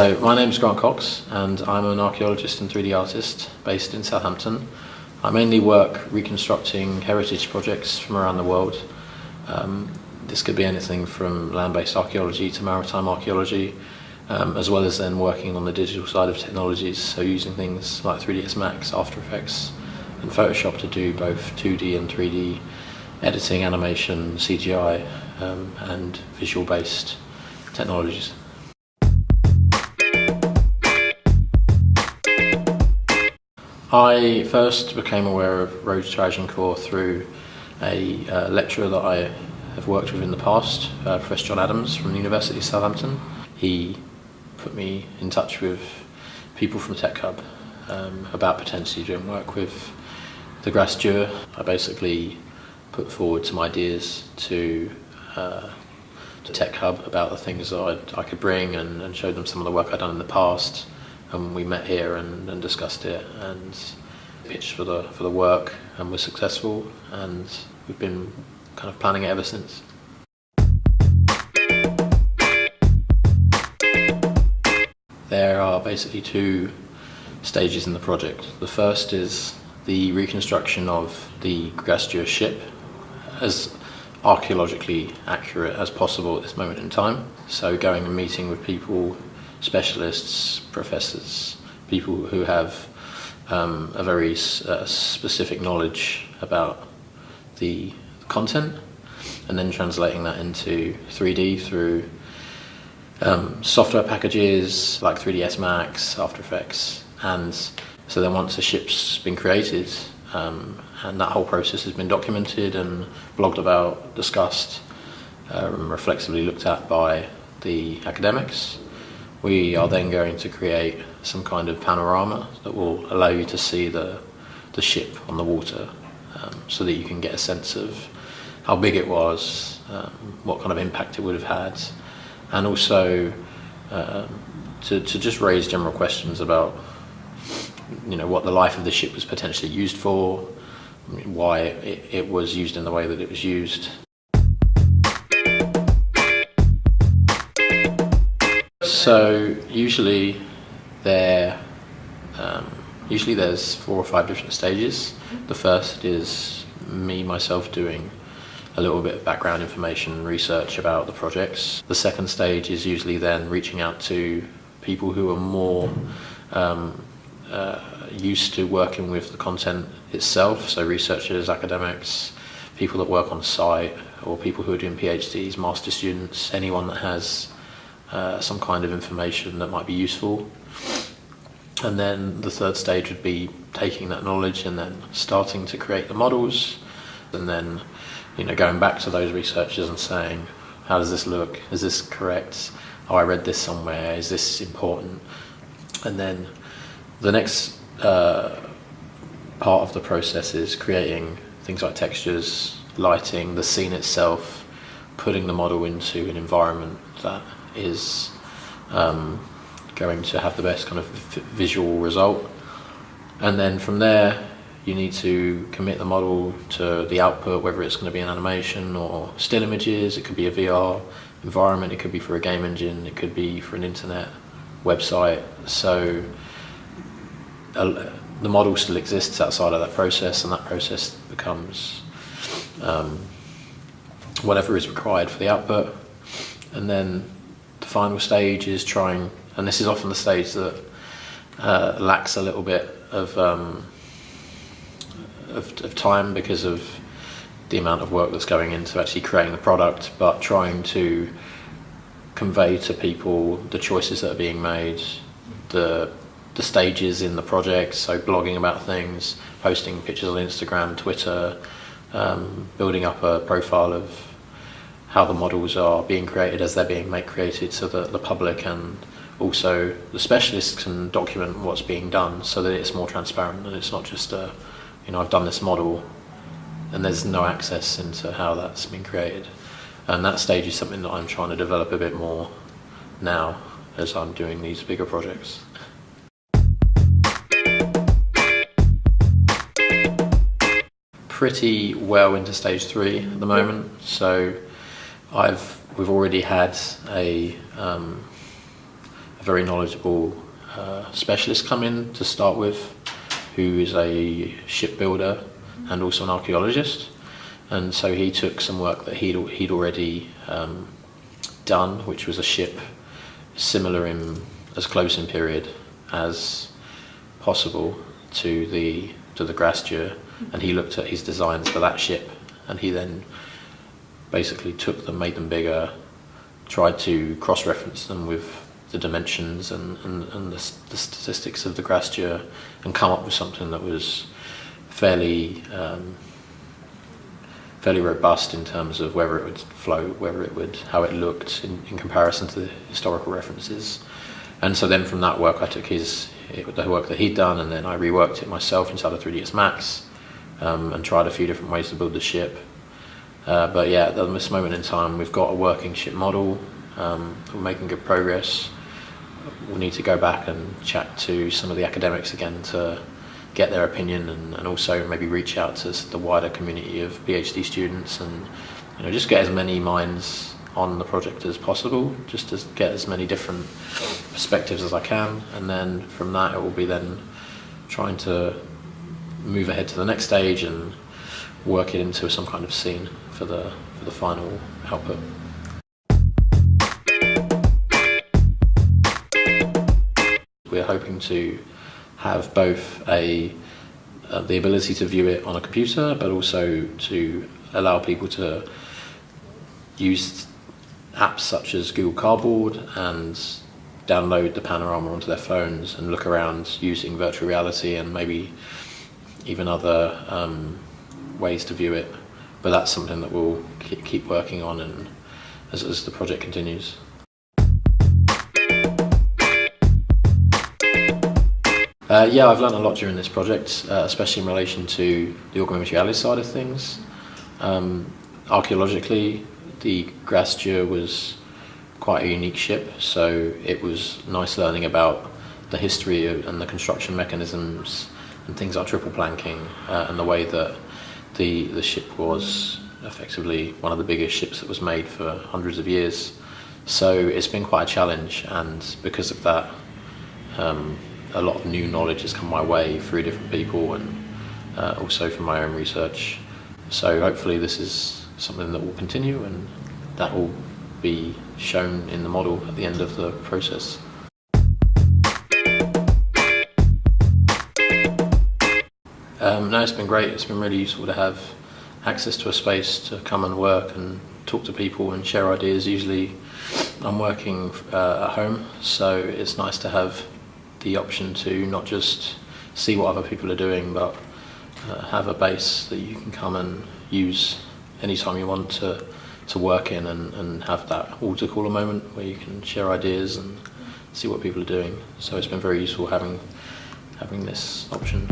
So my name's Grant Cox and I'm an archaeologist and 3D artist based in Southampton. I mainly work reconstructing heritage projects from around the world. This could be anything from land-based archaeology to maritime archaeology, as well as then working on the digital side of technologies, so using things like 3ds Max, After Effects and Photoshop to do both 2D and 3D editing, animation, CGI and visual-based technologies. I first became aware of Roads to Agincourt through a lecturer that I have worked with in the past, Professor John Adams from the University of Southampton. He put me in touch with people from Tec Hub about potentially doing work with the Grasse Dieu. I basically put forward some ideas to Tec Hub about the things that I could bring and showed them some of the work I'd done in the past. And we met here and discussed it and pitched for the work and was successful, and we've been kind of planning it ever since. There are basically two stages in the project. The first is the reconstruction of the Grasse Dieu ship as archaeologically accurate as possible at this moment in time. So going and meeting with people, specialists, professors, people who have a very specific knowledge about the content, and then translating that into 3D through software packages like 3ds Max, After Effects. And so then once a ship's been created and that whole process has been documented and blogged about, discussed, reflexively looked at by the academics, we are then going to create some kind of panorama that will allow you to see the ship on the water, so that you can get a sense of how big it was, what kind of impact it would have had, and also to just raise general questions about, you know, what the life of the ship was potentially used for, why it was used in the way that it was used. So usually there's 4 or 5 different stages. The first is myself doing a little bit of background information, research about the projects. The second stage is usually then reaching out to people who are more used to working with the content itself, so researchers, academics, people that work on site, or people who are doing PhDs, master students, anyone that has some kind of information that might be useful. And then the third stage would be taking that knowledge and then starting to create the models, and then, you know, going back to those researchers and saying, how does this look? Is this correct? Oh, I read this somewhere. Is this important? And then the next part of the process is creating things like textures, lighting, the scene itself, putting the model into an environment that is going to have the best kind of visual result. And then from there you need to commit the model to the output, whether it's going to be an animation or still images. It could be a VR environment, it could be for a game engine, it could be for an internet website. So the model still exists outside of that process, and that process becomes whatever is required for the output. And then the final stage is trying, and this is often the stage that lacks a little bit of time because of the amount of work that's going into actually creating the product, but trying to convey to people the choices that are being made, the stages in the project, so blogging about things, posting pictures on Instagram, Twitter, building up a profile of how the models are being created as they're being created, so that the public and also the specialists can document what's being done, so that it's more transparent and it's not just you know, I've done this model and there's no access into how that's been created. And that stage is something that I'm trying to develop a bit more now as I'm doing these bigger projects. Pretty well into stage 3 at the moment, so we've already had a very knowledgeable specialist come in to start with, who is a shipbuilder and also an archaeologist. And so he took some work that he'd already done, which was a ship similar in as close in period as possible to the Grasture, and he looked at his designs for that ship, and he then basically took them, made them bigger, tried to cross-reference them with the dimensions and the statistics of the Grasture, and come up with something that was fairly robust in terms of whether it would float, how it looked in comparison to the historical references. And so then from that work I took the work that he'd done, and then I reworked it myself inside of 3ds Max, and tried a few different ways to build the ship. But yeah, at this moment in time we've got a working ship model. We're making good progress. We'll need to go back and chat to some of the academics again to get their opinion, and also maybe reach out to the wider community of PhD students, and just get as many minds on the project as possible, just to get as many different perspectives as I can. And then from that it will be then trying to move ahead to the next stage and work it into some kind of scene for the final output. We're hoping to have both the ability to view it on a computer, but also to allow people to use apps such as Google Cardboard and download the panorama onto their phones and look around using virtual reality and maybe even other ways to view it. But that's something that we'll keep working on, and as the project continues. Yeah, I've learned a lot during this project, especially in relation to the augmented reality side of things. Archaeologically, the Grasture was quite a unique ship, so it was nice learning about the history and the construction mechanisms and things like triple planking, and the way that the ship was effectively one of the biggest ships that was made for hundreds of years. So it's been quite a challenge, and because of that, a lot of new knowledge has come my way through different people, and also from my own research. So hopefully this is something that will continue, and that will be shown in the model at the end of the process. No, it's been great. It's been really useful to have access to a space to come and work and talk to people and share ideas. Usually I'm working at home, so it's nice to have the option to not just see what other people are doing, but have a base that you can come and use anytime you want to work in, and have that water cooler moment where you can share ideas and see what people are doing. So it's been very useful having this option.